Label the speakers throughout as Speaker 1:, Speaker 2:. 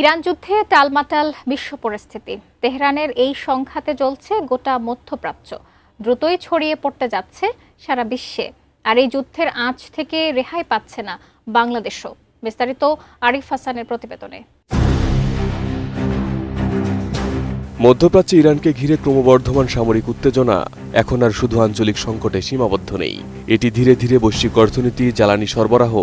Speaker 1: Iran যুদ্ধে টালমাটাল বিশ্ব পরিস্থিতি। তেহরানের এই সংঘাতে জ্বলছে গোটা মধ্যপ্রাচ্য, দ্রুতই ছড়িয়ে পড়তে যাচ্ছে সারা বিশ্বে। আর এই যুদ্ধের আঁচ থেকে রেহাই পাচ্ছে না বাংলাদেশও। বিস্তারিত আরিফ হাসানের প্রতিবেদনে।
Speaker 2: মধ্যপ্রাচ্যে ইরানকে ঘিরে ক্রমবর্ধমান সামরিক উত্তেজনা এখন আর শুধু আঞ্চলিক সংকটে সীমাবদ্ধ নেই। এটি ধীরে ধীরে বৈশ্বিক অর্থনীতি, জ্বালানি সরবরাহ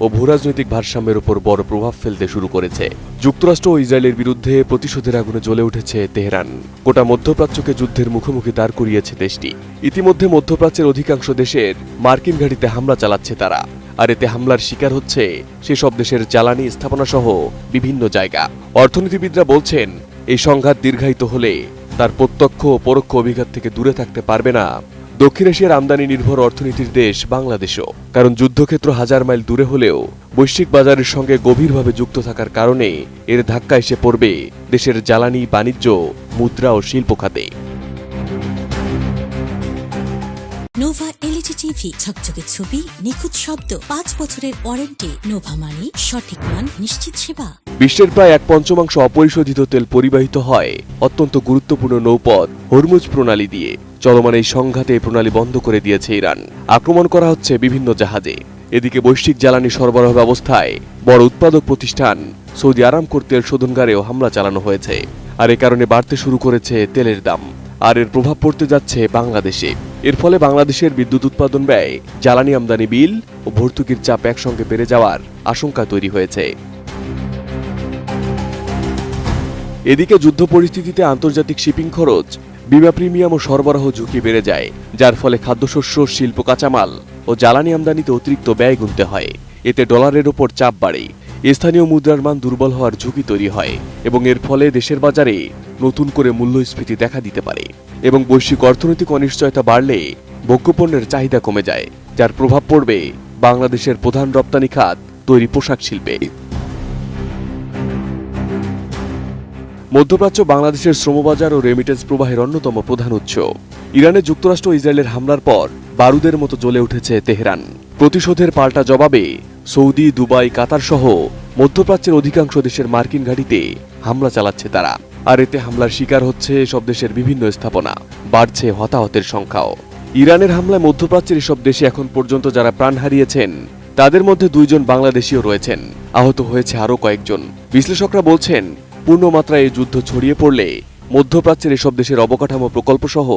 Speaker 2: ও ভূরাজনৈতিক ভারসাম্যের উপর বড় প্রভাব ফেলতে শুরু করেছে। যুক্তরাষ্ট্র ও ইসরায়েলের বিরুদ্ধে প্রতিশোধের আগুনে জ্বলে উঠেছে তেহরান। গোটা মধ্যপ্রাচ্যকে যুদ্ধের মুখোমুখি দাঁড় করিয়েছে দেশটি। ইতিমধ্যে মধ্যপ্রাচ্যের অধিকাংশ দেশের মার্কিন ঘাঁটিতে হামলা চালাচ্ছে তারা। আর এতে হামলার শিকার হচ্ছে সেসব দেশের জ্বালানি স্থাপনা সহ বিভিন্ন জায়গা। অর্থনীতিবিদরা বলছেন, এই সংঘাত দীর্ঘায়িত হলে তার প্রত্যক্ষ ও পরোক্ষ অভিঘাত থেকে দূরে থাকতে পারবে না দক্ষিণ এশিয়ার আমদানি নির্ভর অর্থনীতির দেশ বাংলাদেশও। কারণ যুদ্ধক্ষেত্র হাজার মাইল দূরে হলেও বৈশ্বিক বাজারের সঙ্গে গভীরভাবে যুক্ত থাকার কারণে এর ধাক্কা এসে পড়বে দেশের জ্বালানি, বাণিজ্য, মুদ্রা ও শিল্প খাতে।
Speaker 3: নোভা এলইডি টিভি, ঝকঝকে ছবি, নিখুঁত শব্দ, 5 বছরের ওয়ারেন্টি। নোভা মানে সঠিক মান, নিশ্চিত সেবা।
Speaker 2: বিশ্বের প্রায় 1/5 অপরিশোধিত তেল পরিবাহিত হয় অত্যন্ত গুরুত্বপূর্ণ নৌপথ হরমুজ প্রণালী দিয়ে। চলমান এই সংঘাতে প্রণালী বন্ধ করে দিয়েছে ইরান। আক্রমণ করা হচ্ছে বিভিন্ন জাহাজে। এদিকে বৈশ্বিক জ্বালানি সরবরাহ ব্যবস্থায় বড় উৎপাদক প্রতিষ্ঠান সৌদি আরামকোর তেল শোধনাগারেও হামলা চালানো হয়েছে। আর এ কারণে বাড়তে শুরু করেছে তেলের দাম। আর এর প্রভাব পড়তে যাচ্ছে বাংলাদেশে। এর ফলে বাংলাদেশের বিদ্যুৎ উৎপাদন ব্যয়, জ্বালানি আমদানি বিল ও ভর্তুকির চাপ একসঙ্গে বেড়ে যাওয়ার আশঙ্কা তৈরি হয়েছে। এদিকে যুদ্ধ পরিস্থিতিতে আন্তর্জাতিক শিপিং খরচ, বিমা প্রিমিয়াম ও সরবরাহ ঝুঁকি বেড়ে যায়, যার ফলে খাদ্যশস্য, শিল্প কাঁচামাল ও জ্বালানি আমদানিতে অতিরিক্ত ব্যয় গুনতে হয়। এতে ডলারের ওপর চাপ বাড়ে, স্থানীয় মুদ্রার মান দুর্বল হওয়ার ঝুঁকি তৈরি হয় এবং এর ফলে দেশের বাজারে নতুন করে মূল্যস্ফীতি দেখা দিতে পারে। এবং বৈশ্বিক অর্থনৈতিক অনিশ্চয়তা বাড়লে ভোগ্যপণ্যের চাহিদা কমে যায়, যার প্রভাব পড়বে বাংলাদেশের প্রধান রপ্তানি খাত তৈরি পোশাক শিল্পে। মধ্যপ্রাচ্য বাংলাদেশের শ্রমবাজার ও রেমিটেন্স প্রবাহের অন্যতম প্রধান উৎস। ইরানে যুক্তরাষ্ট্র ও ইসরায়েলের হামলার পর বারুদের মতো জ্বলে উঠেছে তেহরান। প্রতিশোধের পাল্টা জবাবে সৌদি, দুবাই, কাতার সহ মধ্যপ্রাচ্যের অধিকাংশ দেশের মার্কিন ঘাঁটিতে হামলা চালাচ্ছে তারা। আর এতে হামলার শিকার হচ্ছে এসব দেশের বিভিন্ন স্থাপনা, বাড়ছে হতাহতের সংখ্যাও। ইরানের হামলায় মধ্যপ্রাচ্যের এসব দেশে এখন পর্যন্ত যারা প্রাণ হারিয়েছেন তাদের মধ্যে 2 জন বাংলাদেশীও রয়েছেন। আহত হয়েছে আরও কয়েকজন। বিশ্লেষকরা বলছেন, পূর্ণমাত্রায় এই যুদ্ধ ছড়িয়ে পড়লে মধ্যপ্রাচ্যের এসব দেশের অবকাঠামো, প্রকল্প সহ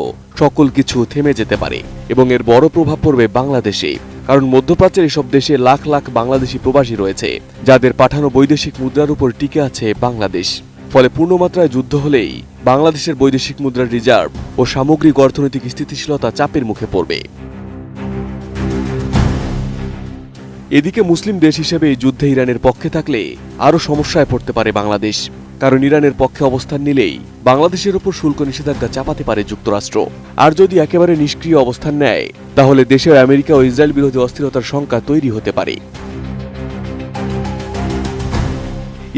Speaker 2: সকল কিছু থেমে যেতে পারে এবং এর বড় প্রভাব পড়বে বাংলাদেশে। কারণ মধ্যপ্রাচ্যের এসব দেশে লাখ লাখ বাংলাদেশি প্রবাসী রয়েছে, যাদের পাঠানো বৈদেশিক মুদ্রার উপর টিকে আছে বাংলাদেশ। ফলে পূর্ণমাত্রায় যুদ্ধ হলেই বাংলাদেশের বৈদেশিক মুদ্রার রিজার্ভ ও সামগ্রিক অর্থনৈতিক স্থিতিশীলতা চাপের মুখে পড়বে। এদিকে মুসলিম দেশ হিসেবে এই যুদ্ধে ইরানের পক্ষে থাকলে আরও সমস্যায় পড়তে পারে বাংলাদেশ। কারণ ইরানের পক্ষে অবস্থান নিলেই বাংলাদেশের ওপর শুল্ক নিষেধাজ্ঞা চাপাতে পারে যুক্তরাষ্ট্র। আর যদি একেবারে নিষ্ক্রিয় অবস্থান নেয়, তাহলে দেশে আমেরিকা ও ইসরায়েল বিরোধী অস্থিরতার শঙ্কা তৈরি হতে পারে।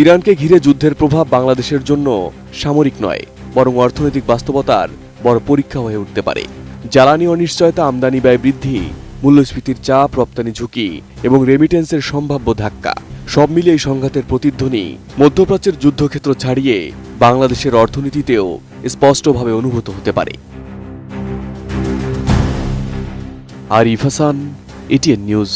Speaker 2: ইরানকে ঘিরে যুদ্ধের প্রভাব বাংলাদেশের জন্য সামরিক নয়, বরং অর্থনৈতিক বাস্তবতার বড় পরীক্ষা হয়ে উঠতে পারে। জ্বালানি অনিশ্চয়তা, আমদানি ব্যয় বৃদ্ধি, মূল্যস্ফীতির চাপ, রপ্তানি ঝুঁকি এবং রেমিটেন্সের সম্ভাব্য ধাক্কা, সব মিলিয়ে এই সংঘাতের প্রতিধ্বনি মধ্যপ্রাচ্যের যুদ্ধক্ষেত্র ছাড়িয়ে বাংলাদেশের অর্থনীতিতেও স্পষ্টভাবে অনুভূত হতে পারে। Arif Hasan, ATN news.